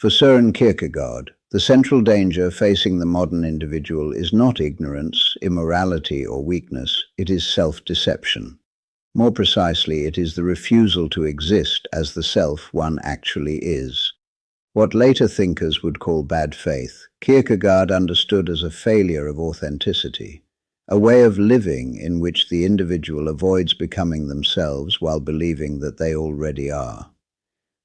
For Søren Kierkegaard, the central danger facing the modern individual is not ignorance, immorality, or weakness, it is self-deception. More precisely, it is the refusal to exist as the self one actually is. What later thinkers would call bad faith, Kierkegaard understood as a failure of authenticity, a way of living in which the individual avoids becoming themselves while believing that they already are.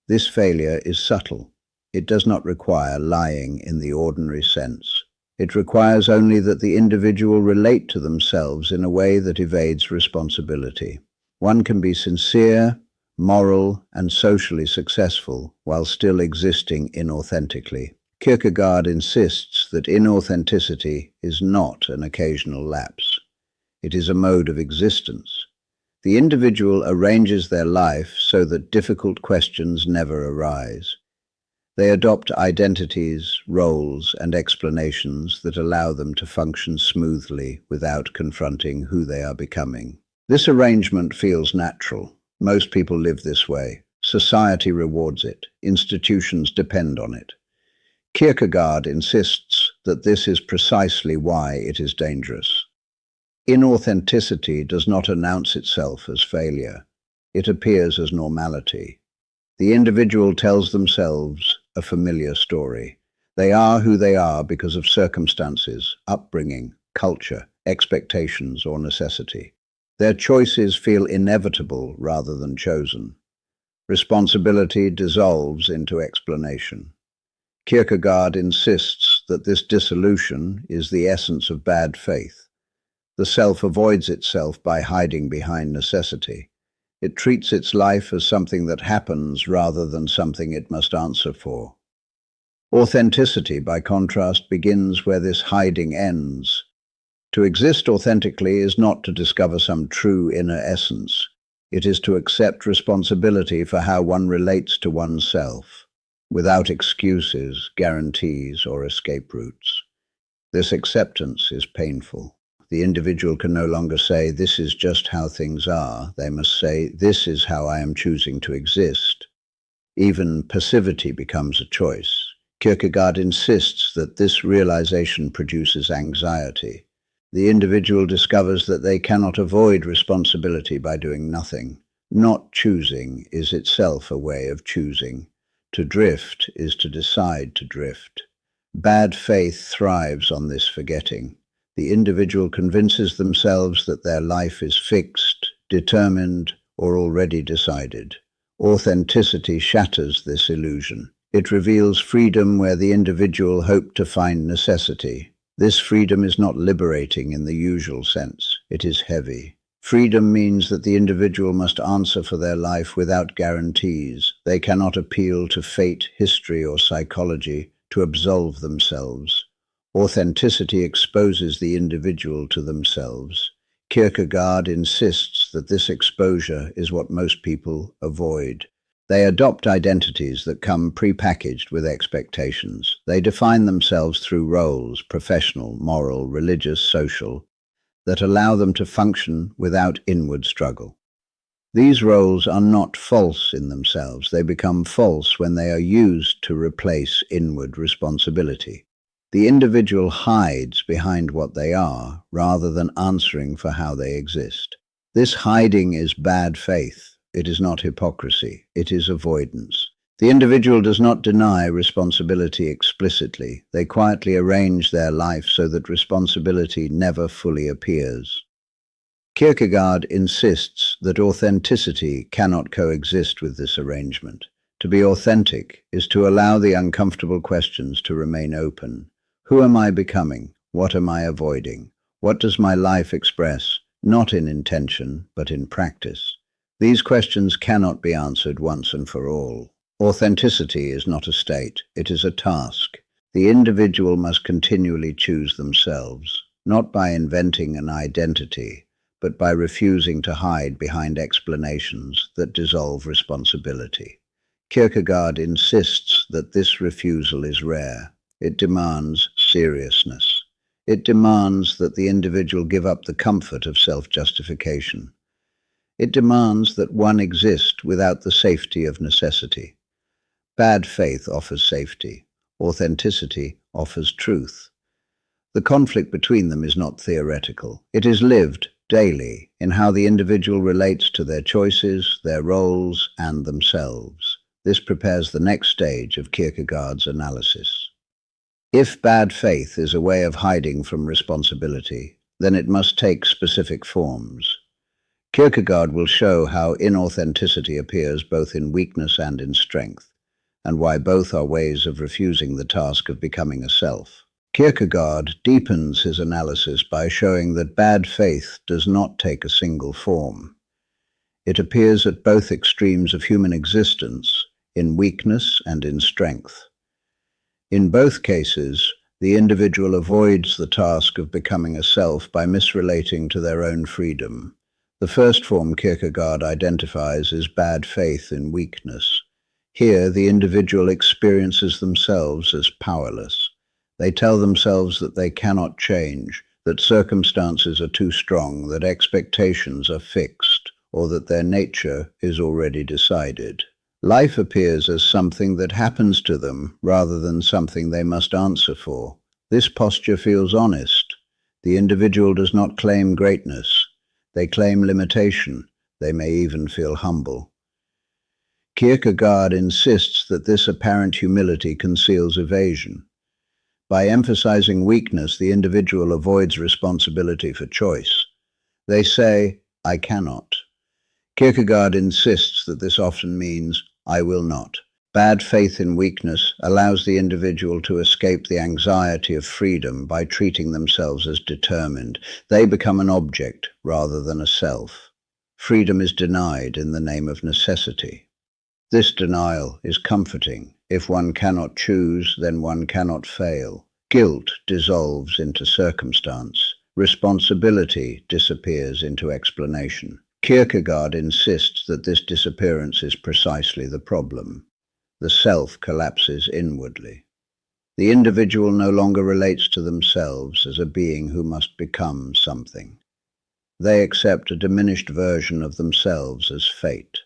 This failure is subtle. It does not require lying in the ordinary sense. It requires only that the individual relate to themselves in a way that evades responsibility. One can be sincere, moral, and socially successful while still existing inauthentically. Kierkegaard insists that inauthenticity is not an occasional lapse. It is a mode of existence. The individual arranges their life so that difficult questions never arise. They adopt identities, roles, and explanations that allow them to function smoothly without confronting who they are becoming. This arrangement feels natural. Most people live this way. Society rewards it. Institutions depend on it. Kierkegaard insists that this is precisely why it is dangerous. Inauthenticity does not announce itself as failure. It appears as normality. The individual tells themselves a familiar story. They are who they are because of circumstances, upbringing, culture, expectations, or necessity. Their choices feel inevitable rather than chosen. Responsibility dissolves into explanation. Kierkegaard insists that this dissolution is the essence of bad faith. The self avoids itself by hiding behind necessity. It treats its life as something that happens rather than something it must answer for. Authenticity, by contrast, begins where this hiding ends. To exist authentically is not to discover some true inner essence. It is to accept responsibility for how one relates to oneself, without excuses, guarantees, or escape routes. This acceptance is painful. The individual can no longer say, "This is just how things are." They must say, "This is how I am choosing to exist." Even passivity becomes a choice. Kierkegaard insists that this realization produces anxiety. The individual discovers that they cannot avoid responsibility by doing nothing. Not choosing is itself a way of choosing. To drift is to decide to drift. Bad faith thrives on this forgetting. The individual convinces themselves that their life is fixed, determined, or already decided. Authenticity shatters this illusion. It reveals freedom where the individual hoped to find necessity. This freedom is not liberating in the usual sense. It is heavy. Freedom means that the individual must answer for their life without guarantees. They cannot appeal to fate, history, or psychology to absolve themselves. Authenticity exposes the individual to themselves. Kierkegaard insists that this exposure is what most people avoid. They adopt identities that come pre-packaged with expectations. They define themselves through roles, professional, moral, religious, social, that allow them to function without inward struggle. These roles are not false in themselves. They become false when they are used to replace inward responsibility. The individual hides behind what they are rather than answering for how they exist. This hiding is bad faith. It is not hypocrisy, it is avoidance. The individual does not deny responsibility explicitly. They quietly arrange their life so that responsibility never fully appears. Kierkegaard insists that authenticity cannot coexist with this arrangement. To be authentic is to allow the uncomfortable questions to remain open. Who am I becoming? What am I avoiding? What does my life express? Not in intention, but in practice. These questions cannot be answered once and for all. Authenticity is not a state, it is a task. The individual must continually choose themselves, not by inventing an identity, but by refusing to hide behind explanations that dissolve responsibility. Kierkegaard insists that this refusal is rare. It demands seriousness. It demands that the individual give up the comfort of self-justification. It demands that one exist without the safety of necessity. Bad faith offers safety. Authenticity offers truth. The conflict between them is not theoretical. It is lived daily in how the individual relates to their choices, their roles, and themselves. This prepares the next stage of Kierkegaard's analysis. If bad faith is a way of hiding from responsibility, then it must take specific forms. Kierkegaard will show how inauthenticity appears both in weakness and in strength, and why both are ways of refusing the task of becoming a self. Kierkegaard deepens his analysis by showing that bad faith does not take a single form. It appears at both extremes of human existence, in weakness and in strength. In both cases, the individual avoids the task of becoming a self by misrelating to their own freedom. The first form Kierkegaard identifies is bad faith in weakness. Here, the individual experiences themselves as powerless. They tell themselves that they cannot change, that circumstances are too strong, that expectations are fixed, or that their nature is already decided. Life appears as something that happens to them rather than something they must answer for. This posture feels honest. The individual does not claim greatness. They claim limitation. They may even feel humble. Kierkegaard insists that this apparent humility conceals evasion. By emphasizing weakness, the individual avoids responsibility for choice. They say, "I cannot." Kierkegaard insists that this often means, "I will not." Bad faith in weakness allows the individual to escape the anxiety of freedom by treating themselves as determined. They become an object rather than a self. Freedom is denied in the name of necessity. This denial is comforting. If one cannot choose, then one cannot fail. Guilt dissolves into circumstance. Responsibility disappears into explanation. Kierkegaard insists that this disappearance is precisely the problem. The self collapses inwardly. The individual no longer relates to themselves as a being who must become something. They accept a diminished version of themselves as fate.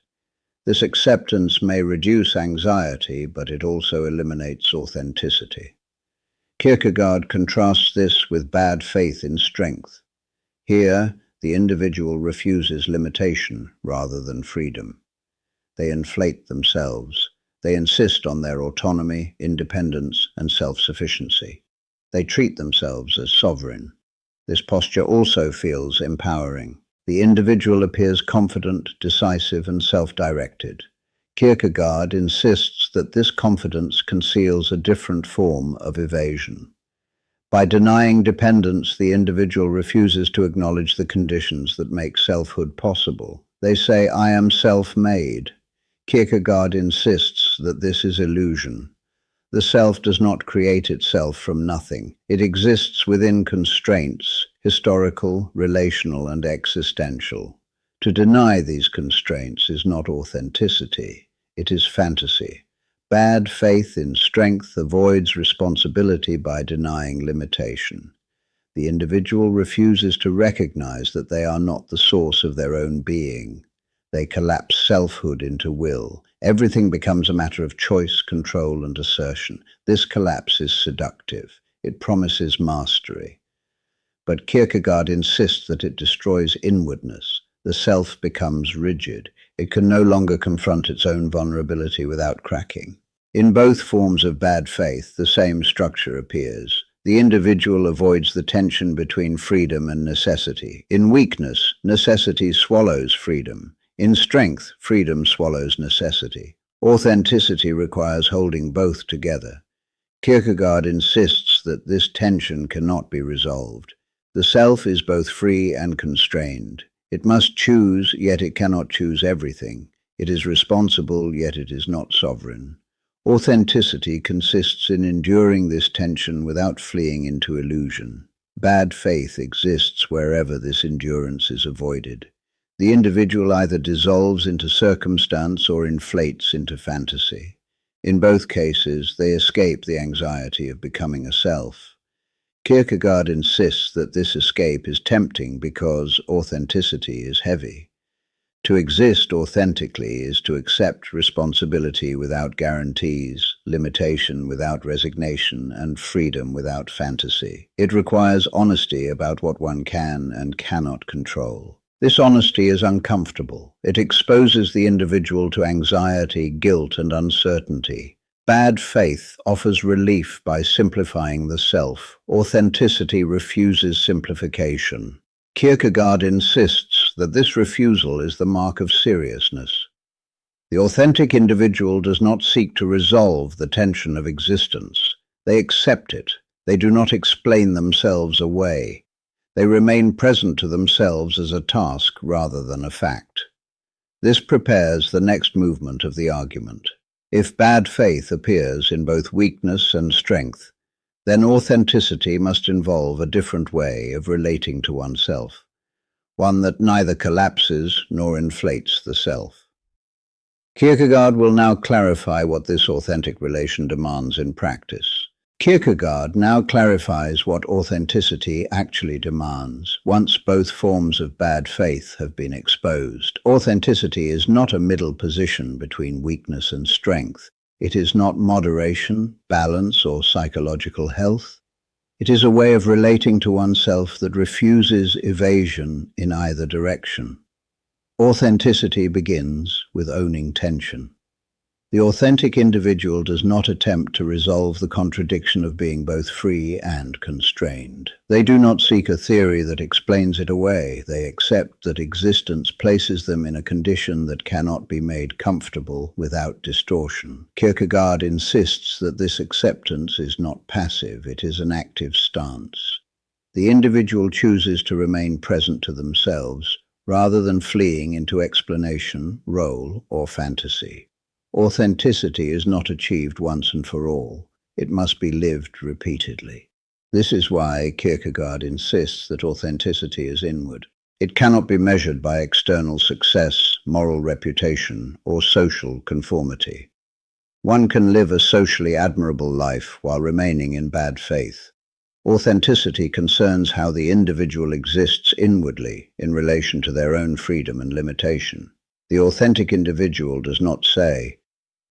This acceptance may reduce anxiety, but it also eliminates authenticity. Kierkegaard contrasts this with bad faith in strength. Here, the individual refuses limitation rather than freedom. They inflate themselves. They insist on their autonomy, independence, and self-sufficiency. They treat themselves as sovereign. This posture also feels empowering. The individual appears confident, decisive, and self-directed. Kierkegaard insists that this confidence conceals a different form of evasion. By denying dependence, the individual refuses to acknowledge the conditions that make selfhood possible. They say, "I am self-made." Kierkegaard insists that this is illusion. The self does not create itself from nothing. It exists within constraints, historical, relational, and existential. To deny these constraints is not authenticity, it is fantasy. Bad faith in strength avoids responsibility by denying limitation. The individual refuses to recognize that they are not the source of their own being. They collapse selfhood into will. Everything becomes a matter of choice, control, and assertion. This collapse is seductive. It promises mastery. But Kierkegaard insists that it destroys inwardness. The self becomes rigid. It can no longer confront its own vulnerability without cracking. In both forms of bad faith, the same structure appears. The individual avoids the tension between freedom and necessity. In weakness, necessity swallows freedom. In strength, freedom swallows necessity. Authenticity requires holding both together. Kierkegaard insists that this tension cannot be resolved. The self is both free and constrained. It must choose, yet it cannot choose everything. It is responsible, yet it is not sovereign. Authenticity consists in enduring this tension without fleeing into illusion. Bad faith exists wherever this endurance is avoided. The individual either dissolves into circumstance or inflates into fantasy. In both cases, they escape the anxiety of becoming a self. Kierkegaard insists that this escape is tempting because authenticity is heavy. To exist authentically is to accept responsibility without guarantees, limitation without resignation, and freedom without fantasy. It requires honesty about what one can and cannot control. This honesty is uncomfortable. It exposes the individual to anxiety, guilt, and uncertainty. Bad faith offers relief by simplifying the self. Authenticity refuses simplification. Kierkegaard insists that this refusal is the mark of seriousness. The authentic individual does not seek to resolve the tension of existence. They accept it. They do not explain themselves away. They remain present to themselves as a task rather than a fact. This prepares the next movement of the argument. If bad faith appears in both weakness and strength, then authenticity must involve a different way of relating to oneself, one that neither collapses nor inflates the self. Kierkegaard will now clarify what this authentic relation demands in practice. Kierkegaard now clarifies what authenticity actually demands, once both forms of bad faith have been exposed. Authenticity is not a middle position between weakness and strength. It is not moderation, balance, or psychological health. It is a way of relating to oneself that refuses evasion in either direction. Authenticity begins with owning tension. The authentic individual does not attempt to resolve the contradiction of being both free and constrained. They do not seek a theory that explains it away. They accept that existence places them in a condition that cannot be made comfortable without distortion. Kierkegaard insists that this acceptance is not passive, it is an active stance. The individual chooses to remain present to themselves, rather than fleeing into explanation, role, or fantasy. Authenticity is not achieved once and for all. It must be lived repeatedly. This is why Kierkegaard insists that authenticity is inward. It cannot be measured by external success, moral reputation, or social conformity. One can live a socially admirable life while remaining in bad faith. Authenticity concerns how the individual exists inwardly in relation to their own freedom and limitation. The authentic individual does not say,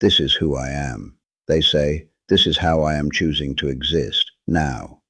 "This is who I am." They say, "This is how I am choosing to exist now."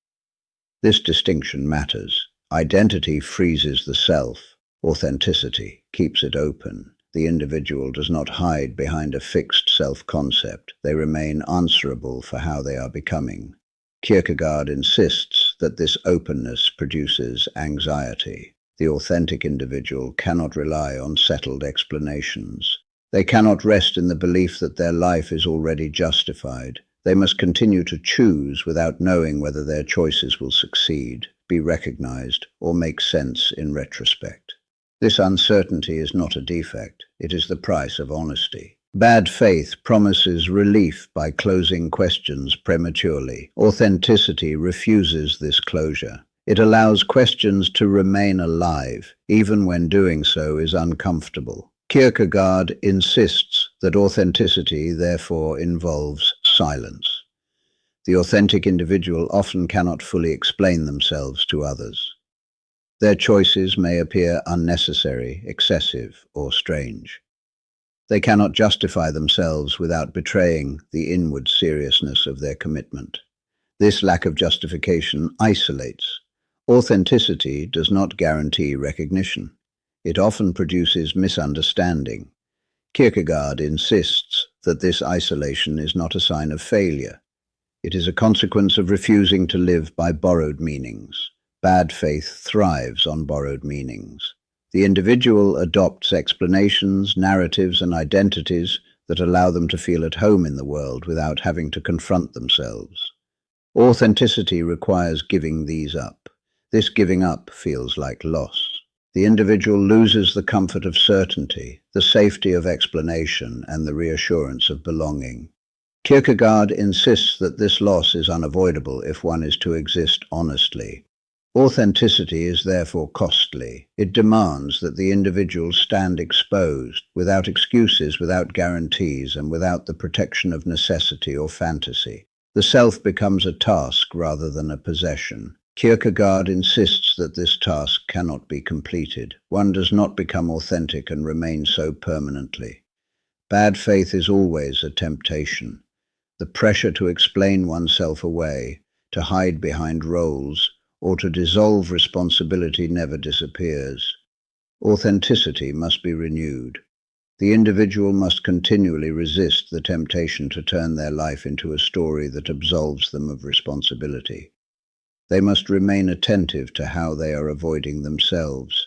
This distinction matters. Identity freezes the self. Authenticity keeps it open. The individual does not hide behind a fixed self-concept. They remain answerable for how they are becoming. Kierkegaard insists that this openness produces anxiety. The authentic individual cannot rely on settled explanations. They cannot rest in the belief that their life is already justified. They must continue to choose without knowing whether their choices will succeed, be recognized, or make sense in retrospect. This uncertainty is not a defect. It is the price of honesty. Bad faith promises relief by closing questions prematurely. Authenticity refuses this closure. It allows questions to remain alive, even when doing so is uncomfortable. Kierkegaard insists that authenticity therefore involves silence. The authentic individual often cannot fully explain themselves to others. Their choices may appear unnecessary, excessive, or strange. They cannot justify themselves without betraying the inward seriousness of their commitment. This lack of justification isolates. Authenticity does not guarantee recognition. It often produces misunderstanding. Kierkegaard insists that this isolation is not a sign of failure. It is a consequence of refusing to live by borrowed meanings. Bad faith thrives on borrowed meanings. The individual adopts explanations, narratives, and identities that allow them to feel at home in the world without having to confront themselves. Authenticity requires giving these up. This giving up feels like loss. The individual loses the comfort of certainty, the safety of explanation, and the reassurance of belonging. Kierkegaard insists that this loss is unavoidable if one is to exist honestly. Authenticity is therefore costly. It demands that the individual stand exposed, without excuses, without guarantees, and without the protection of necessity or fantasy. The self becomes a task rather than a possession. Kierkegaard insists that this task cannot be completed. One does not become authentic and remain so permanently. Bad faith is always a temptation. The pressure to explain oneself away, to hide behind roles, or to dissolve responsibility never disappears. Authenticity must be renewed. The individual must continually resist the temptation to turn their life into a story that absolves them of responsibility. They must remain attentive to how they are avoiding themselves.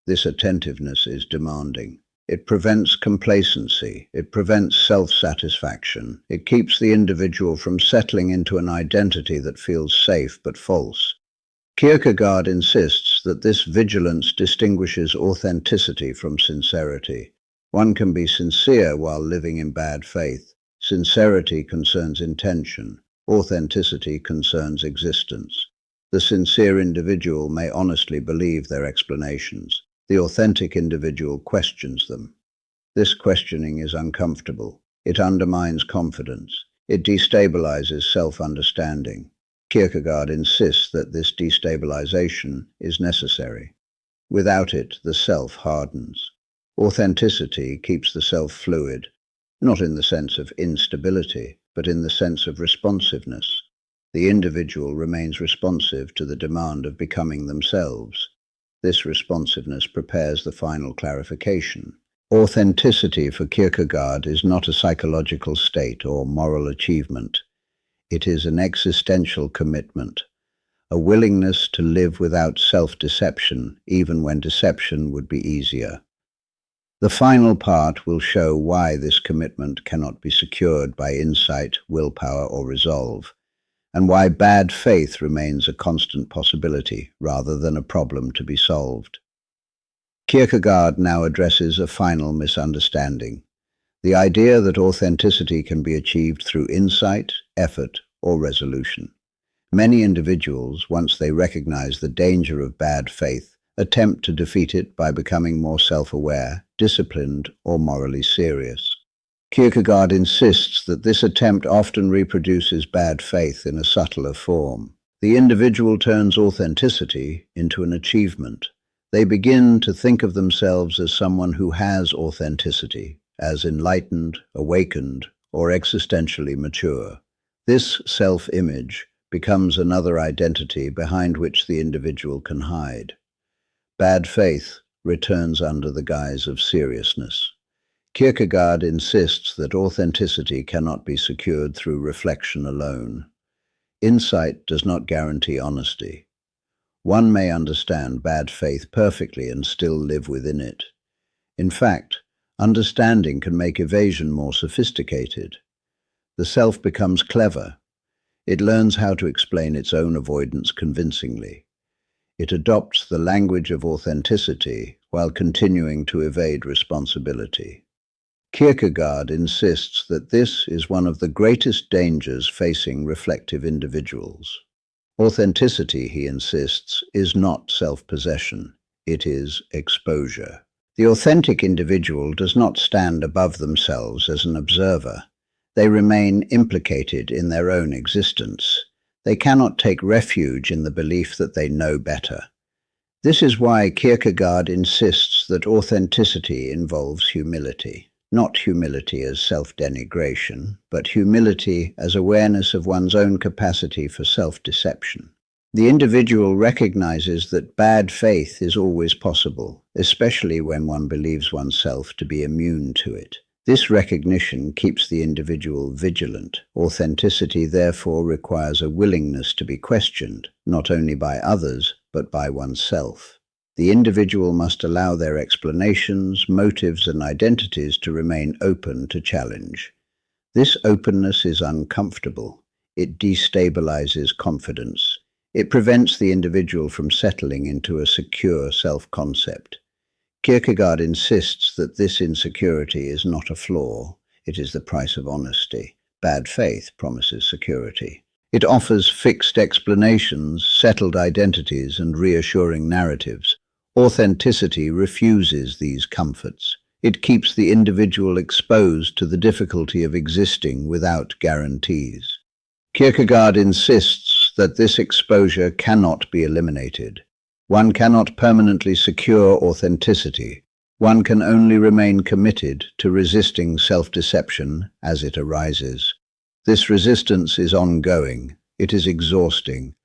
This attentiveness is demanding. It prevents complacency. It prevents self-satisfaction. It keeps the individual from settling into an identity that feels safe but false. Kierkegaard insists that this vigilance distinguishes authenticity from sincerity. One can be sincere while living in bad faith. Sincerity concerns intention. Authenticity concerns existence. The sincere individual may honestly believe their explanations. The authentic individual questions them. This questioning is uncomfortable. It undermines confidence. It destabilizes self-understanding. Kierkegaard insists that this destabilization is necessary. Without it, the self hardens. Authenticity keeps the self fluid, not in the sense of instability, but in the sense of responsiveness. The individual remains responsive to the demand of becoming themselves. This responsiveness prepares the final clarification. Authenticity for Kierkegaard is not a psychological state or moral achievement. It is an existential commitment, a willingness to live without self-deception, even when deception would be easier. The final part will show why this commitment cannot be secured by insight, willpower, or resolve, and why bad faith remains a constant possibility rather than a problem to be solved. Kierkegaard now addresses a final misunderstanding: the idea that authenticity can be achieved through insight, effort, or resolution. Many individuals, once they recognize the danger of bad faith, attempt to defeat it by becoming more self-aware, disciplined, or morally serious. Kierkegaard insists that this attempt often reproduces bad faith in a subtler form. The individual turns authenticity into an achievement. They begin to think of themselves as someone who has authenticity, as enlightened, awakened, or existentially mature. This self-image becomes another identity behind which the individual can hide. Bad faith returns under the guise of seriousness. Kierkegaard insists that authenticity cannot be secured through reflection alone. Insight does not guarantee honesty. One may understand bad faith perfectly and still live within it. In fact, understanding can make evasion more sophisticated. The self becomes clever. It learns how to explain its own avoidance convincingly. It adopts the language of authenticity while continuing to evade responsibility. Kierkegaard insists that this is one of the greatest dangers facing reflective individuals. Authenticity, he insists, is not self-possession. It is exposure. The authentic individual does not stand above themselves as an observer. They remain implicated in their own existence. They cannot take refuge in the belief that they know better. This is why Kierkegaard insists that authenticity involves humility. Not humility as self-denigration, but humility as awareness of one's own capacity for self-deception. The individual recognizes that bad faith is always possible, especially when one believes oneself to be immune to it. This recognition keeps the individual vigilant. Authenticity therefore requires a willingness to be questioned, not only by others, but by oneself. The individual must allow their explanations, motives, and identities to remain open to challenge. This openness is uncomfortable. It destabilizes confidence. It prevents the individual from settling into a secure self-concept. Kierkegaard insists that this insecurity is not a flaw. It is the price of honesty. Bad faith promises security. It offers fixed explanations, settled identities, and reassuring narratives. Authenticity refuses these comforts. It keeps the individual exposed to the difficulty of existing without guarantees. Kierkegaard insists that this exposure cannot be eliminated. One cannot permanently secure authenticity. One can only remain committed to resisting self-deception as it arises. This resistance is ongoing. It is exhausting.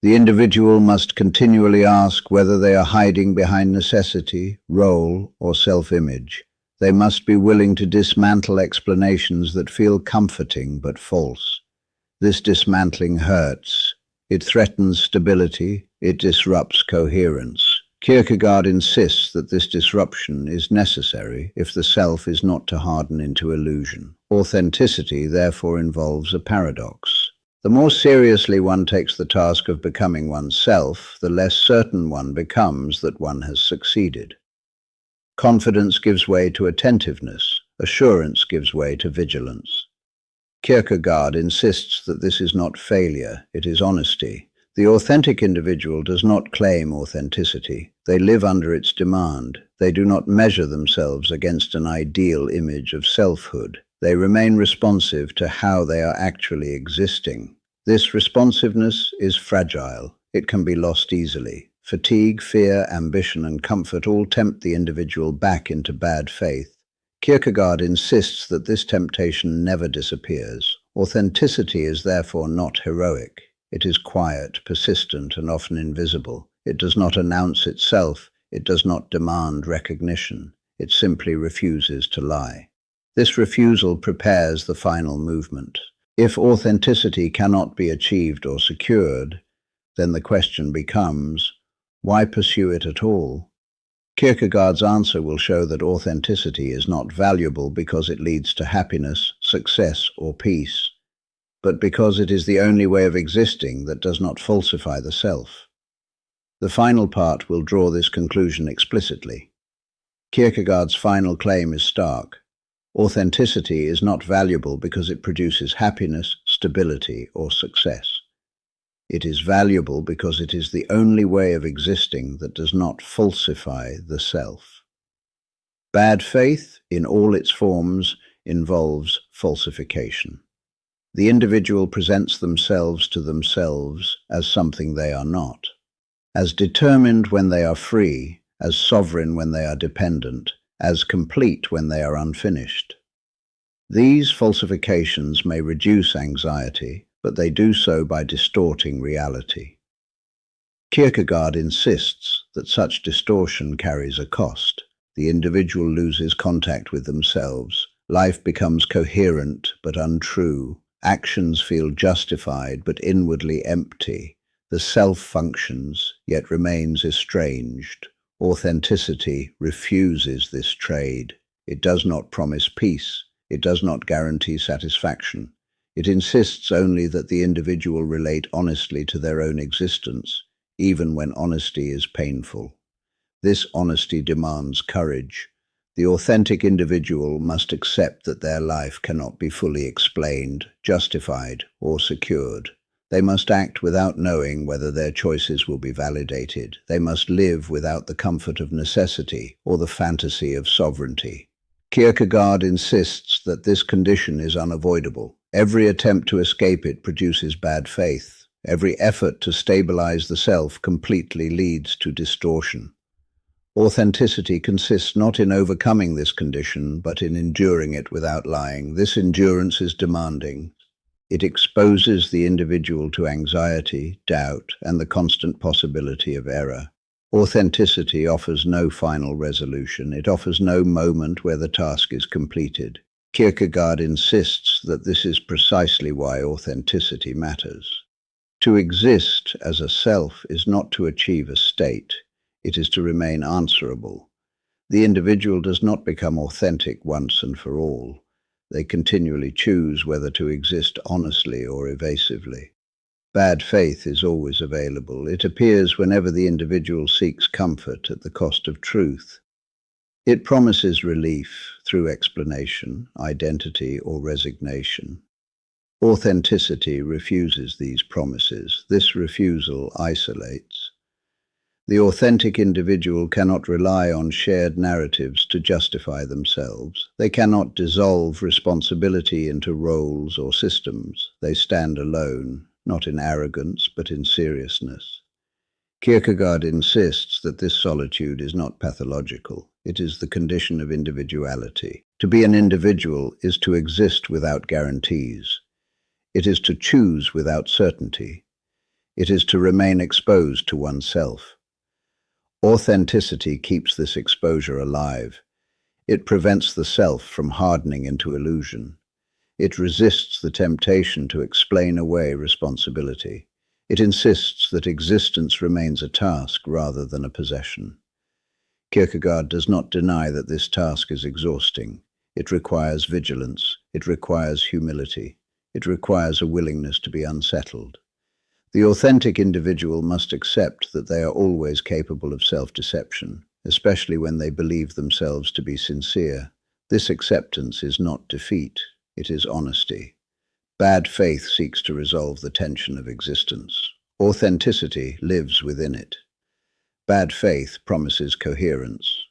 The individual must continually ask whether they are hiding behind necessity, role, or self-image. They must be willing to dismantle explanations that feel comforting but false. This dismantling hurts. It threatens stability. It disrupts coherence. Kierkegaard insists that this disruption is necessary if the self is not to harden into illusion. Authenticity therefore involves a paradox. The more seriously one takes the task of becoming oneself, the less certain one becomes that one has succeeded. Confidence gives way to attentiveness. Assurance gives way to vigilance. Kierkegaard insists that this is not failure, it is honesty. The authentic individual does not claim authenticity. They live under its demand. They do not measure themselves against an ideal image of selfhood. They remain responsive to how they are actually existing. This responsiveness is fragile. It can be lost easily. Fatigue, fear, ambition, and comfort all tempt the individual back into bad faith. Kierkegaard insists that this temptation never disappears. Authenticity is therefore not heroic. It is quiet, persistent, and often invisible. It does not announce itself. It does not demand recognition. It simply refuses to lie. This refusal prepares the final movement. If authenticity cannot be achieved or secured, then the question becomes, why pursue it at all? Kierkegaard's answer will show that authenticity is not valuable because it leads to happiness, success, or peace, but because it is the only way of existing that does not falsify the self. The final part will draw this conclusion explicitly. Kierkegaard's final claim is stark. Authenticity is not valuable because it produces happiness, stability, or success. It is valuable because it is the only way of existing that does not falsify the self. Bad faith, in all its forms, involves falsification. The individual presents themselves to themselves as something they are not, as determined when they are free, as sovereign when they are dependent, as complete when they are unfinished. These falsifications may reduce anxiety, but they do so by distorting reality. Kierkegaard insists that such distortion carries a cost. The individual loses contact with themselves. Life becomes coherent but untrue. Actions feel justified but inwardly empty. The self functions, yet remains estranged. Authenticity refuses this trade. It does not promise peace. It does not guarantee satisfaction. It insists only that the individual relate honestly to their own existence, even when honesty is painful. This honesty demands courage. The authentic individual must accept that their life cannot be fully explained, justified, or secured. They must act without knowing whether their choices will be validated. They must live without the comfort of necessity or the fantasy of sovereignty. Kierkegaard insists that this condition is unavoidable. Every attempt to escape it produces bad faith. Every effort to stabilize the self completely leads to distortion. Authenticity consists not in overcoming this condition, but in enduring it without lying. This endurance is demanding. It exposes the individual to anxiety, doubt, and the constant possibility of error. Authenticity offers no final resolution. It offers no moment where the task is completed. Kierkegaard insists that this is precisely why authenticity matters. To exist as a self is not to achieve a state. It is to remain answerable. The individual does not become authentic once and for all. They continually choose whether to exist honestly or evasively. Bad faith is always available. It appears whenever the individual seeks comfort at the cost of truth. It promises relief through explanation, identity, or resignation. Authenticity refuses these promises. This refusal isolates. The authentic individual cannot rely on shared narratives to justify themselves. They cannot dissolve responsibility into roles or systems. They stand alone. not in arrogance, but in seriousness. Kierkegaard insists that this solitude is not pathological. It is the condition of individuality. To be an individual is to exist without guarantees. It is to choose without certainty. It is to remain exposed to oneself. Authenticity keeps this exposure alive. It prevents the self from hardening into illusion. It resists the temptation to explain away responsibility. It insists that existence remains a task rather than a possession. Kierkegaard does not deny that this task is exhausting. It requires vigilance. It requires humility. It requires a willingness to be unsettled. The authentic individual must accept that they are always capable of self-deception, especially when they believe themselves to be sincere. This acceptance is not defeat, it is honesty. Bad faith seeks to resolve the tension of existence. Authenticity lives within it. Bad faith promises coherence.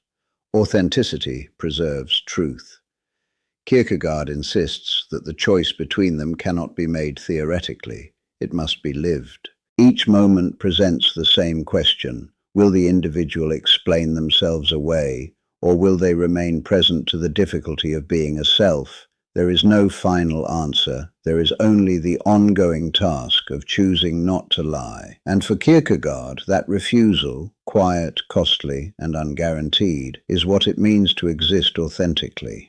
Authenticity preserves truth. Kierkegaard insists that the choice between them cannot be made theoretically. It must be lived. Each moment presents the same question. Will the individual explain themselves away, or will they remain present to the difficulty of being a self? There is no final answer. There is only the ongoing task of choosing not to lie. And for Kierkegaard, that refusal, quiet, costly, and unguaranteed, is what it means to exist authentically.